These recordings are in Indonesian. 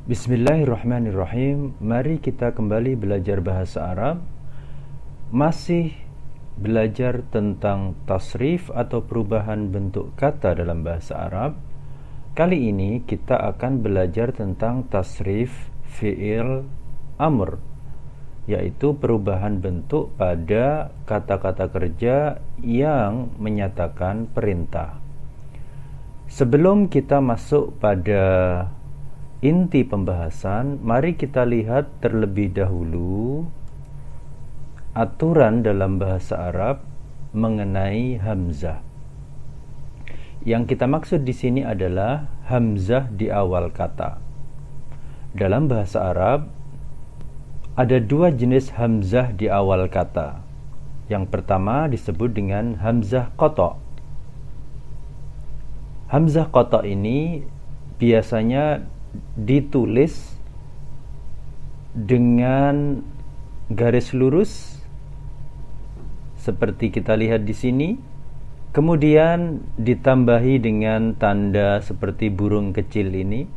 Bismillahirrahmanirrahim. Mari kita kembali belajar bahasa Arab. Masih belajar tentang tasrif atau perubahan bentuk kata dalam bahasa Arab. Kali ini kita akan belajar tentang tasrif fi'il amr, yaitu perubahan bentuk pada kata-kata kerja yang menyatakan perintah. Sebelum kita masuk pada inti pembahasan, mari kita lihat terlebih dahulu aturan dalam bahasa Arab mengenai hamzah. Yang kita maksud di sini adalah hamzah di awal kata. Dalam bahasa Arab ada dua jenis hamzah di awal kata. Yang pertama disebut dengan hamzah qata'. Hamzah qata' ini biasanya ditulis dengan garis lurus seperti kita lihat di sini, kemudian ditambahi dengan tanda seperti burung kecil ini,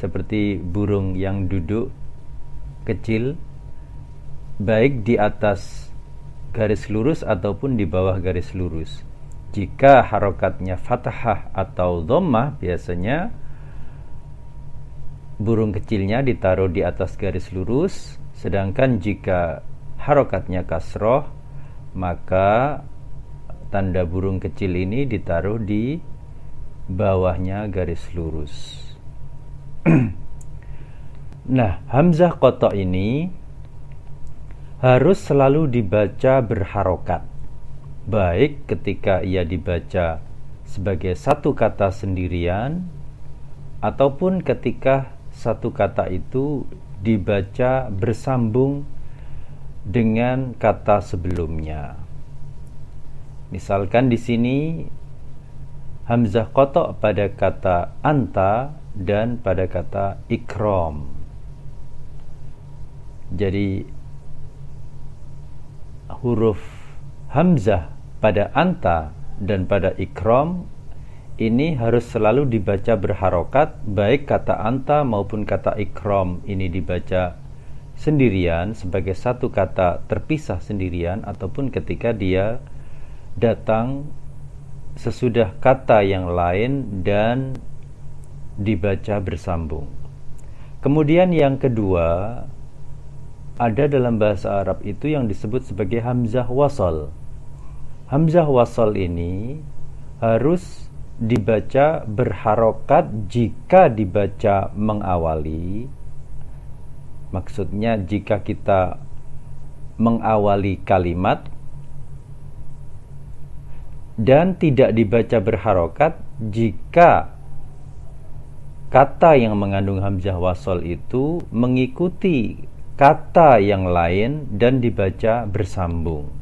seperti burung yang duduk kecil, baik di atas garis lurus ataupun di bawah garis lurus. Jika harokatnya fathah atau dhammah, biasanya burung kecilnya ditaruh di atas garis lurus, sedangkan jika harokatnya kasroh, maka tanda burung kecil ini ditaruh di bawahnya garis lurus. Nah, hamzah qata' ini harus selalu dibaca berharokat, baik ketika ia dibaca sebagai satu kata sendirian ataupun ketika satu kata itu dibaca bersambung dengan kata sebelumnya. Misalkan di sini hamzah qata' pada kata anta dan pada kata ikram. Jadi huruf hamzah pada anta dan pada ikram ini harus selalu dibaca berharokat, baik kata anta maupun kata ikram ini dibaca sendirian sebagai satu kata terpisah sendirian, ataupun ketika dia datang sesudah kata yang lain dan dibaca bersambung. Kemudian yang kedua, ada dalam bahasa Arab itu yang disebut sebagai hamzah wasal. Hamzah wasal ini harus dibaca berharokat jika dibaca mengawali. Maksudnya jika kita mengawali kalimat, dan tidak dibaca berharokat jika kata yang mengandung hamzah wasal itu mengikuti kata yang lain dan dibaca bersambung.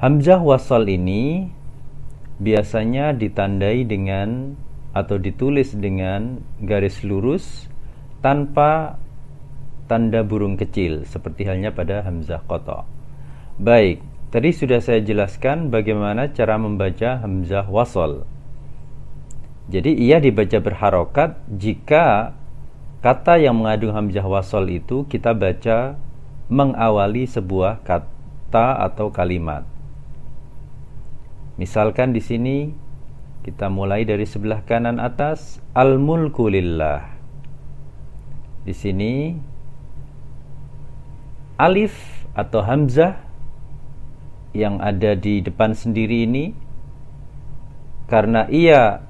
Hamzah wasal ini biasanya ditandai dengan atau ditulis dengan garis lurus tanpa tanda burung kecil, seperti halnya pada hamzah qata'. Baik, tadi sudah saya jelaskan bagaimana cara membaca hamzah wasal. Jadi ia dibaca berharokat jika kata yang mengandung hamzah wasal itu kita baca mengawali sebuah kata atau kalimat. Misalkan di sini kita mulai dari sebelah kanan atas, al-mulku lillah. Di sini alif atau hamzah yang ada di depan sendiri ini, karena ia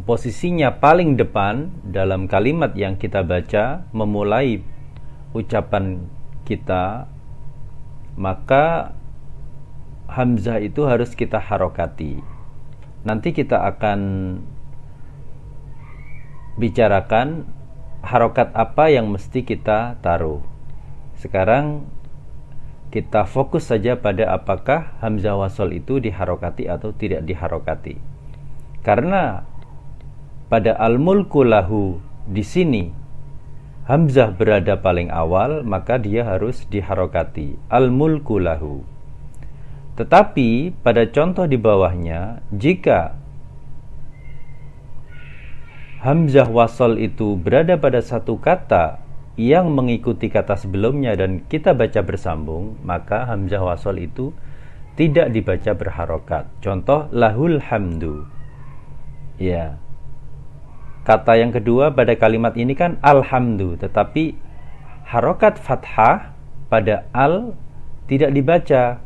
posisinya paling depan dalam kalimat yang kita baca, memulai ucapan kita, maka hamzah itu harus kita harokati. Nanti kita akan bicarakan harokat apa yang mesti kita taruh. Sekarang kita fokus saja pada apakah hamzah wasal itu diharokati atau tidak diharokati. Karena pada al-mulku lahu di sini hamzah berada paling awal, maka dia harus diharokati, al-mulku lahu. Tetapi pada contoh di bawahnya, jika hamzah wasol itu berada pada satu kata yang mengikuti kata sebelumnya dan kita baca bersambung, maka hamzah wasol itu tidak dibaca berharokat. Contoh lahul hamdu. Ya. Kata yang kedua pada kalimat ini kan alhamdu, tetapi harokat fathah pada al tidak dibaca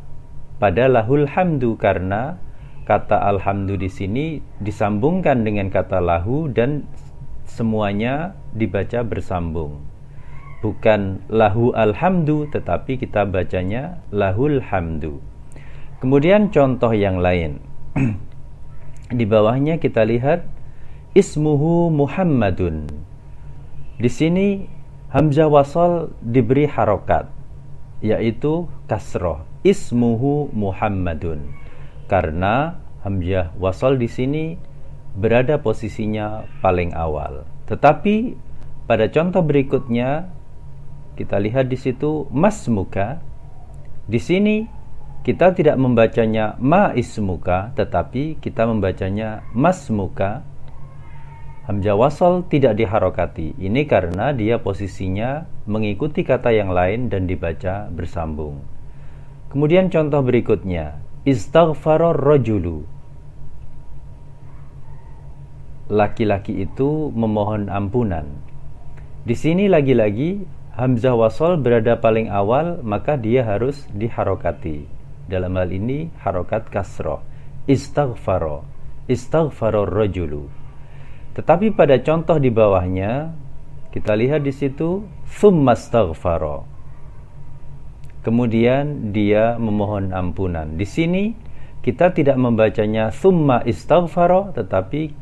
pada lahul hamdu karena kata alhamdu di sini disambungkan dengan kata lahu dan semuanya dibaca bersambung. Bukan lahu alhamdu, tetapi kita bacanya lahul hamdu. Kemudian contoh yang lain. Di bawahnya kita lihat ismuhu Muhammadun. Di sini hamzah wasal diberi harokat, yaitu kasroh. Ismuhu Muhammadun. Karena hamzah wasal di sini berada posisinya paling awal. Tetapi pada contoh berikutnya kita lihat di situ masmuka. Di sini kita tidak membacanya ma ismuka, tetapi kita membacanya masmuka. Hamzah wasal tidak diharokati. Ini karena dia posisinya mengikuti kata yang lain dan dibaca bersambung. Kemudian contoh berikutnya, istaghfara rajulu. Laki-laki itu memohon ampunan. Di sini lagi-lagi hamzah wasal berada paling awal, maka dia harus diharokati. Dalam hal ini harokat kasroh. Istaghfara rajulu. Tetapi pada contoh di bawahnya kita lihat di situ tsumma astaghfara. Kemudian dia memohon ampunan. Di sini kita tidak membacanya tsumma istaghfara, tetapi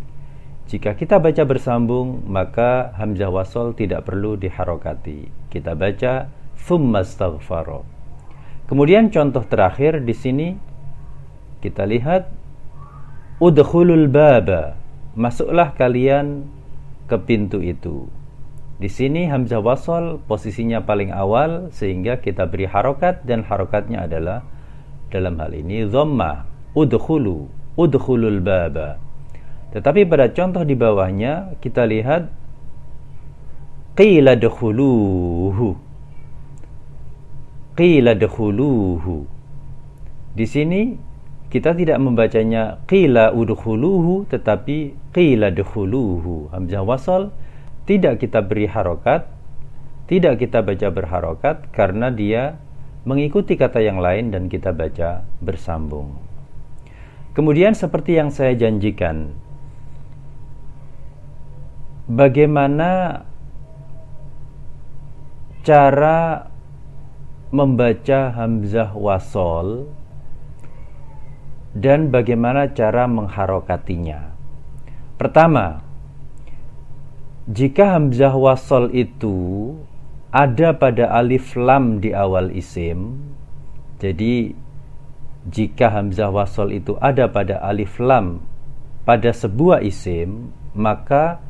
jika kita baca bersambung maka hamzah wasal tidak perlu diharokati. Kita baca tsumma astaghfara. Kemudian contoh terakhir di sini kita lihat udkhulul baba. Masuklah kalian ke pintu itu. Di sini hamzah wasal posisinya paling awal sehingga kita beri harokat dan harokatnya adalah dalam hal ini dhammah. Udkhulul baba. Tetapi pada contoh di bawahnya kita lihat qila dkhuluhu. Di sini kita tidak membacanya qila udkhuluhu, tetapi qila dkhuluhu. Hamzah wasal tidak kita beri harokat, tidak kita baca berharokat karena dia mengikuti kata yang lain dan kita baca bersambung. Kemudian seperti yang saya janjikan, bagaimana cara membaca hamzah wasal dan bagaimana cara mengharokatinya. Pertama, jika hamzah wasal itu ada pada alif lam di awal isim, jadi jika hamzah wasal itu ada pada alif lam pada sebuah isim, maka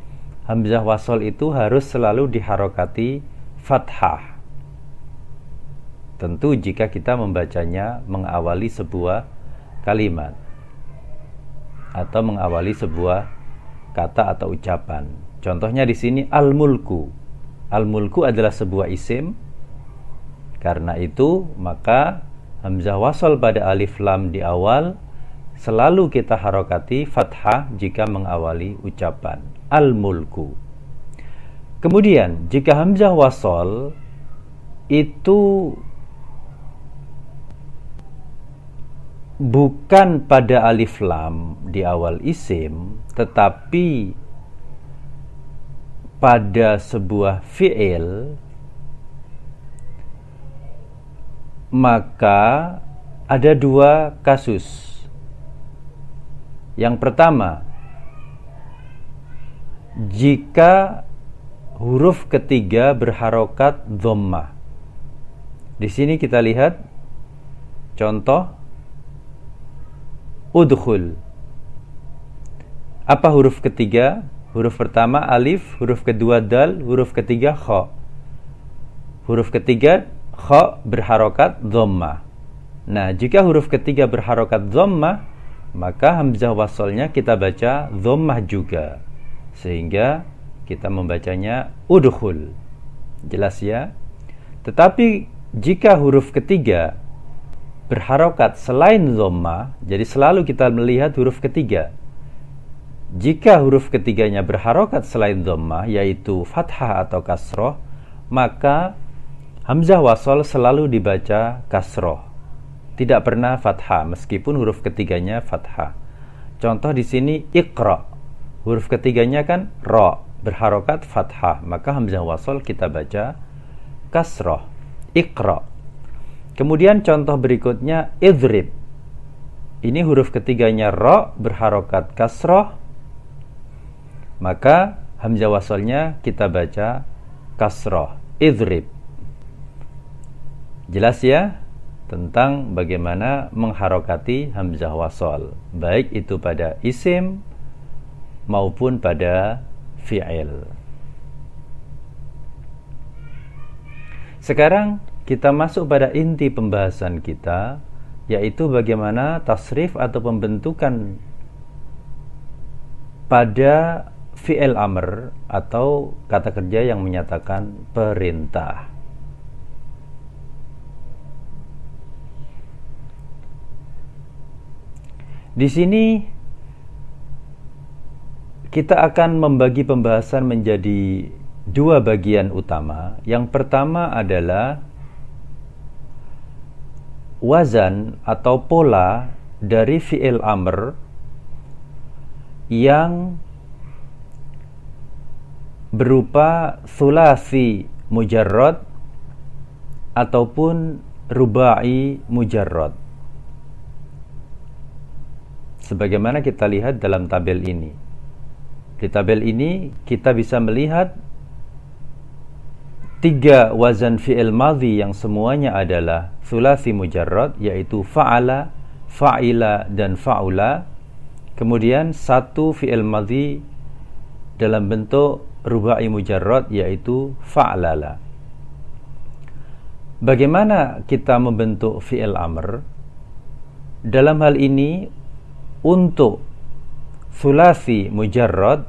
hamzah wasal itu harus selalu diharokati fathah. Tentu jika kita membacanya mengawali sebuah kalimat atau mengawali sebuah kata atau ucapan. Contohnya di sini al-mulku. Al-mulku adalah sebuah isim. Karena itu maka hamzah wasal pada alif lam di awal selalu kita harokati fathah jika mengawali ucapan al-mulku. Kemudian jika hamzah wasal itu bukan pada alif lam di awal isim, tetapi pada sebuah fi'il, maka ada dua kasus. Yang pertama, jika huruf ketiga berharokat dhammah. Di sini kita lihat contoh udkhul. Apa huruf ketiga? Huruf pertama alif, huruf kedua dal, huruf ketiga kha. Huruf ketiga kha berharokat dhammah. Nah, jika huruf ketiga berharokat dhammah, maka hamzah wasalnya kita baca dhammah juga. sehingga kita membacanya udkhul. Jelas ya? Tetapi jika huruf ketiga berharokat selain dhammah, jadi selalu kita melihat huruf ketiga. Jika huruf ketiganya berharokat selain dhammah, yaitu fathah atau kasroh, maka hamzah wasol selalu dibaca kasroh, tidak pernah fathah meskipun huruf ketiganya fathah. Contoh di sini iqra, huruf ketiganya kan ra, berharokat fathah, maka hamzah wasol kita baca kasroh, iqra. Kemudian contoh berikutnya idrib, ini huruf ketiganya ra, berharokat kasroh, maka hamzah wasolnya kita baca kasroh, idrib. Jelas ya tentang bagaimana mengharokati hamzah wasol, baik itu pada isim maupun pada fi'il. Sekarang kita masuk pada inti pembahasan kita, yaitu bagaimana tasrif atau pembentukan pada fi'il amr atau kata kerja yang menyatakan perintah. Di sini kita akan membagi pembahasan menjadi dua bagian utama. Yang pertama adalah wazan atau pola dari fi'il amr yang berupa thulathi mujarrad ataupun rubai mujarrad. Sebagaimana kita lihat dalam tabel ini. Di tabel ini kita bisa melihat 3 wazan fi'il madhi yang semuanya adalah thulathi mujarrad, yaitu fa'ala, fa'ila, dan fa'ula. Kemudian 1 fi'il madhi dalam bentuk rubai mujarrad, yaitu fa'lala. Bagaimana kita membentuk fi'il amr? Dalam hal ini, untuk thulathi mujarrad,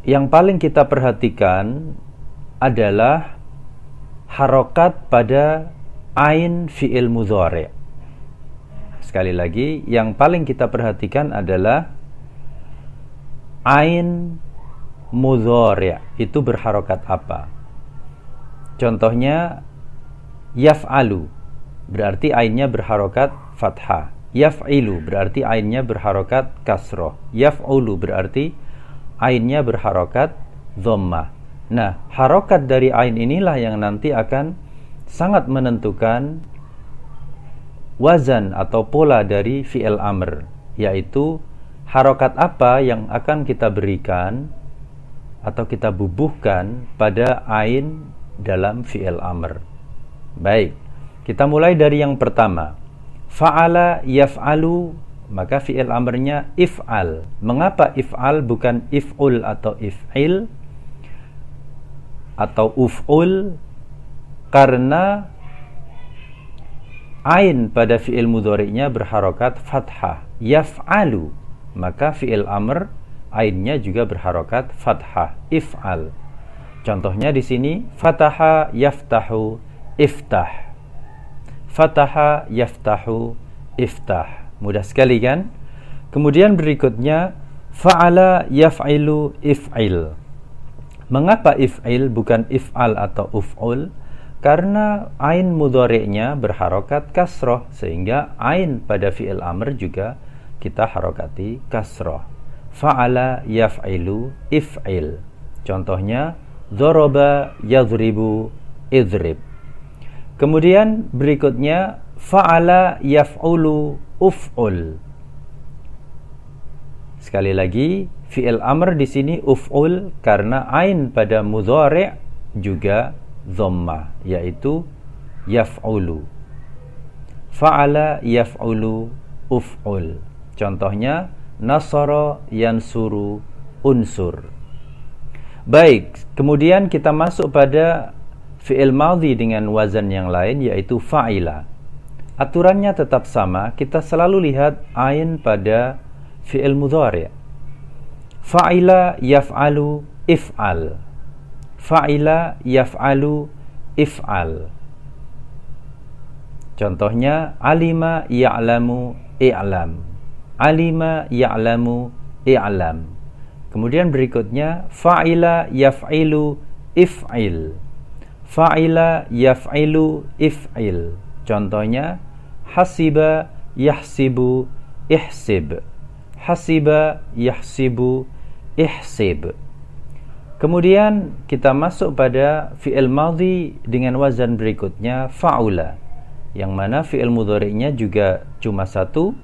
yang paling kita perhatikan adalah harokat pada ain fi'il mudhari'. Sekali lagi, yang paling kita perhatikan adalah ain mudhari'. Itu berharokat apa? Contohnya yaf'alu, berarti ainnya berharokat fathah. Yaf'ilu berarti ainnya berharokat kasroh. Yaf'ulu berarti ainnya berharokat dhammah. Nah, harokat dari ain inilah yang nanti akan sangat menentukan wazan atau pola dari fi'il amr, yaitu harokat apa yang akan kita berikan atau kita bubuhkan pada ain dalam fi'il amr. Baik, kita mulai dari yang pertama. Fa'ala yaf'alu, maka fi'il amrnya if'al. Mengapa if'al bukan if'ul atau if'il atau uf'ul? Karena ain pada fi'il mudhari'nya berharokat fathah. Yaf'alu, maka fi'il amr ainnya juga berharokat fathah, if'al. Contohnya di sini fataha yaftahu iftah. Fataha yaftahu iftah. Mudah sekali kan? Kemudian berikutnya fa'ala yaf'ilu if'il. Mengapa if'il bukan if'al atau uf'ul? Karena ain mudhari'nya berharokat kasroh, sehingga ain pada fi'il amr juga kita harokati kasroh. Fa'ala yaf'ilu if'il. Contohnya dzaraba yadhribu idhrib. Kemudian berikutnya fa'ala yaf'ulu uf'ul. Sekali lagi, fi'il amr di sini uf'ul karena ain pada mudhari' juga dhammah, yaitu yaf'ulu. Fa'ala yaf'ulu uf'ul. Contohnya nasara yansuru unsur. Baik, kemudian kita masuk pada fi'il madhi dengan wazan yang lain, yaitu fa'ila. Aturannya tetap sama, kita selalu lihat ain pada fi'il mudhari'. Fa'ila yaf'alu if'al. Fa'ila yaf'alu if'al. Contohnya alima ya'lamu i'lam. Alima ya'lamu i'lam. Kemudian berikutnya fa'ila yaf'ilu if'il. Fa'ila yaf'ilu if'il. Contohnya hasiba yahsibu ihsib. Hasiba yahsibu ihsib. Kemudian kita masuk pada fi'il madhi dengan wazan berikutnya fa'ula, yang mana fi'il mudhari'nya juga cuma satu,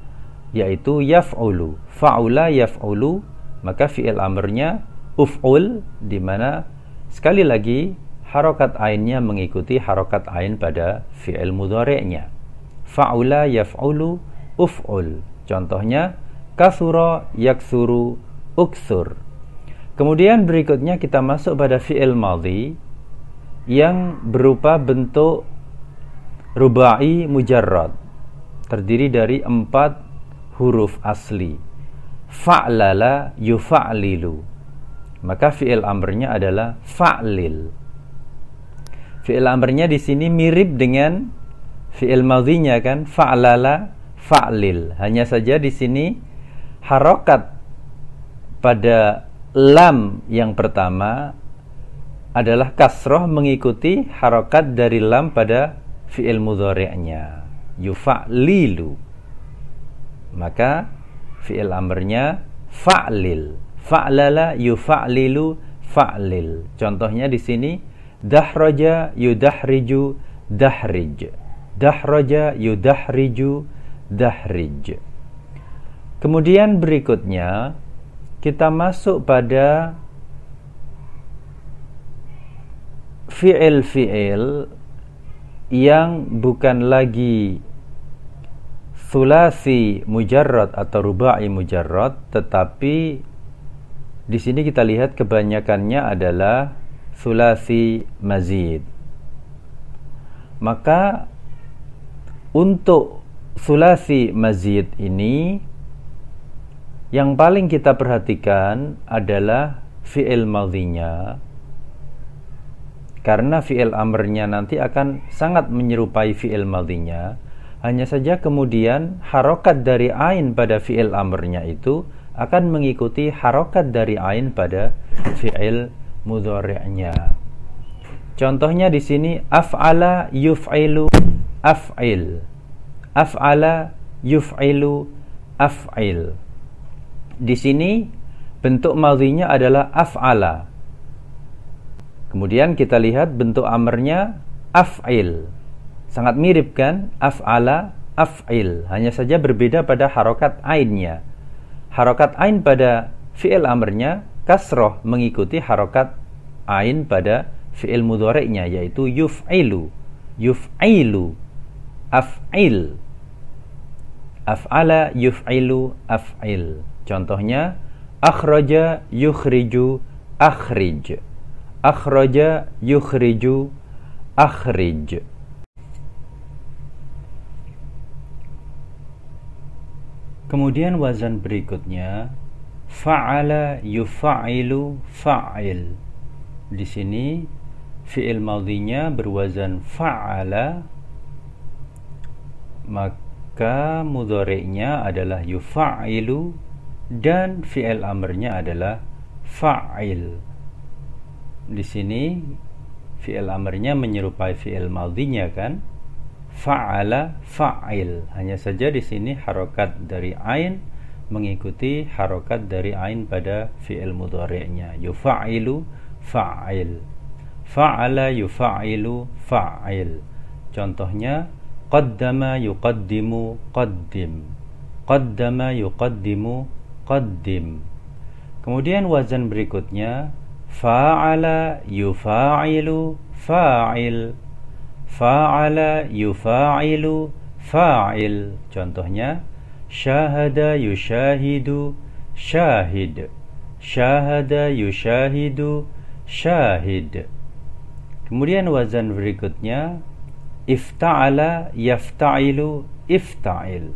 yaitu yaf'ulu. Fa'ula yaf'ulu, maka fi'il amrnya uf'ul, di mana sekali lagi harokat ainnya mengikuti harokat ain pada fi'il mudhari'nya. Fa'ula yaf'ulu uf'ul. Contohnya kathura yakthuru ukthur. Kemudian berikutnya kita masuk pada fi'il madhi yang berupa bentuk rubai mujarrad, terdiri dari 4 huruf asli. Fa'lala yufa'lilu, maka fi'il amrnya adalah fa'lil. Fi'il amrnya di sini mirip dengan fi'il madhinya kan, fa'lala fa'lil. Hanya saja di sini harokat pada lam yang pertama adalah kasroh mengikuti harokat dari lam pada fi'il mudhari'nya, yufa'lilu. Maka fi'il amrnya fa'lil. Fa'lala yufa'lilu fa'lil. Contohnya di sini dahraja yudahriju dahrij. Dahraja yudahriju dahrij. Kemudian berikutnya kita masuk pada fi'il-fi'il yang bukan lagi thulathi mujarrad atau rubai mujarrad, tetapi di sini kita lihat kebanyakannya adalah thulathi mazid. Maka untuk thulathi mazid ini yang paling kita perhatikan adalah fi'il madhinya, karena fi'il amrnya nanti akan sangat menyerupai fi'il madhinya. Hanya saja kemudian harokat dari ain pada fi'il amrnya itu akan mengikuti harokat dari ain pada fi'il mudhari'nya. Contohnya di sini af'ala yuf'ilu af'il. Af'ala yuf'ilu af'il. Di sini bentuk madhinya adalah af'ala. Kemudian kita lihat bentuk amrnya af'il. Sangat mirip kan? Af'ala, af'il. Hanya saja berbeda pada harokat ainnya. Harokat ain pada fi'il amrnya kasroh mengikuti harokat ain pada fi'il mudhari'nya, yaitu yuf'ilu. Yuf'ilu, af'il. Af'ala yuf'ilu af'il. Contohnya akhraja yukhriju akhrij. Akhraja yukhriju akhrij. Kemudian wazan berikutnya fa'ala yufa'ilu fa'il. Di sini fi'il madhinya berwazan fa'ala, maka mudhari'nya adalah yufa'ilu dan fi'il amrnya adalah fa'il. Di sini fi'il amrnya menyerupai fi'il madhinya kan? Fa'ala fa'il. Hanya saja di sini harokat dari ain mengikuti harokat dari ain pada fi'il mudhari'nya. Yufa'ilu fa'il. Fa'ala yufa'ilu fa'il. Contohnya qaddama yuqaddimu qaddim. Qaddama yuqaddimu qaddim. Kemudian wazan berikutnya fa'ala yufa'ilu fa'il. Fa'ala yufa'ilu fa'il. Contohnya syahada yushahidu syahid. Syahada yushahidu syahid. Kemudian wazan berikutnya ifta'ala yafta'ilu ifta'il.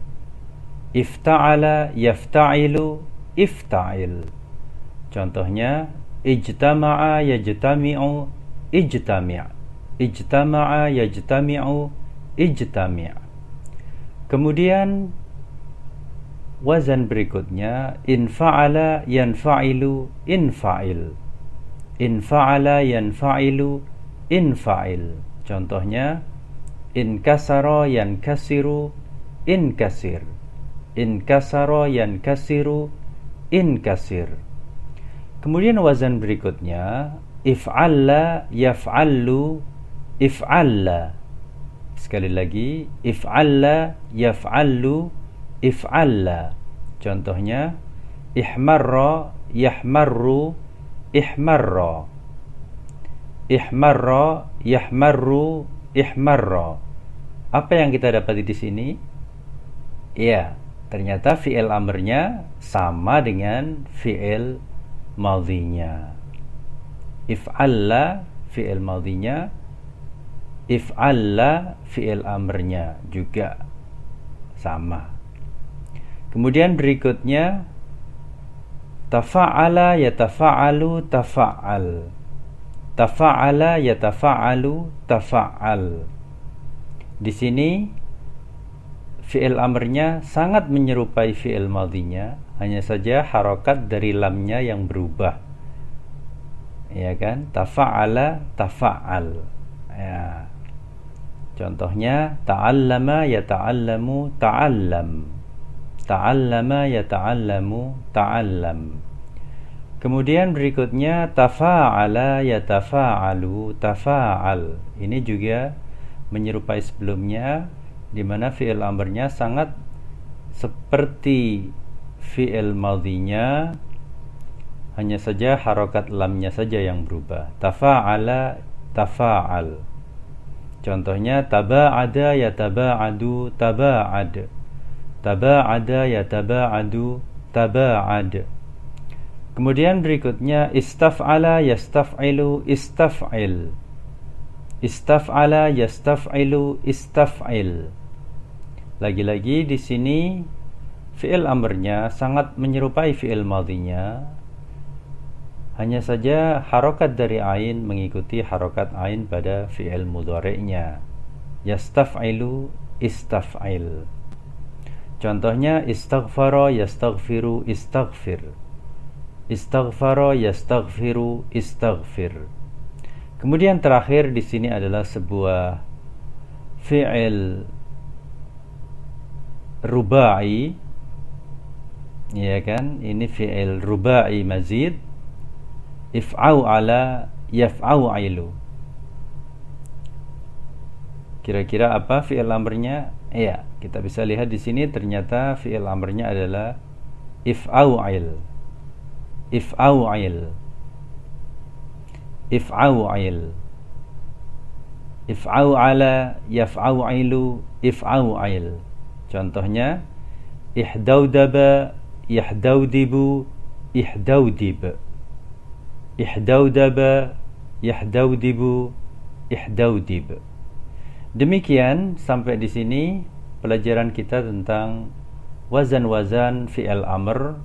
Ifta'ala yafta'ilu ifta'il. Contohnya ijtama'a yajtami'u ijtami'. Ijtama'a yajtami'u ijtami'. Kemudian wazan berikutnya infa'ala yanfa'ilu infa'il. Infa'ala yanfa'ilu infa'il. Contohnya inkasara yankasiru inkasir. Inkasara yankasiru inkasir. Kemudian wazan berikutnya if'alla yaf'allu if'alla. Sekali lagi if'alla yaf'allu if'alla. Contohnya ihmarra yahmarru ihmarra. Ihmarra yahmarru ihmarra. Apa yang kita dapati di sini? Ya, ternyata fi'il amrnya sama dengan fi'il madhinya. If'alla fi'il madhinya, if'alla fi'il amrnya juga sama. Kemudian berikutnya tafa'ala yatafa'alu tafa'al. Tafa'ala yatafa'alu tafa'al. Di sini fi'il amrnya sangat menyerupai fi'il madhinya, hanya saja harokat dari lamnya yang berubah. Ya kan? Tafa'ala tafa'al. Ya. Contohnya ta'allama yata'allamu ta'allam. Ta'allama yata'allamu ta'allam. Kemudian berikutnya tafa'ala yatafa'alu tafa'al. Ini juga menyerupai sebelumnya, di mana fi'il amrnya sangat seperti fi'il madhinya, hanya saja harokat lamnya saja yang berubah. Tafa'ala tafa'al. Contohnya taba'ada yataba'adu taba'ad. Taba'ada yataba'adu taba'ad. Kemudian berikutnya istaf'ala yastaf'ilu istaf'il. Istaf'ala yastaf'ilu istaf'il. Lagi-lagi di sini fi'il amrnya sangat menyerupai fi'il madhinya, hanya saja harokat dari ain mengikuti harokat ain pada fi'il mudhari'nya. Yastaf'ilu istaf'il. Contohnya istaghfara yastaghfiru istaghfir. Istaghfara yastaghfiru istaghfir. Kemudian terakhir di sini adalah sebuah fi'il rubai, ya kan? Ini fi'il rubai mazid. If'au ala yaf'au ailu. Kira-kira apa fi'il amrnya? Ya, kita bisa lihat di sini ternyata fi'il amrnya adalah if'au ail. If'au ail. If'au ail. If'au ala yaf'au ailu if'au ail. Contohnya ihdaudaba yahdaudibu ihdaudib. Ihdaudaba yahdaudibu ihdaudib. Demikian sampai di sini pelajaran kita tentang wazan-wazan fi'il amr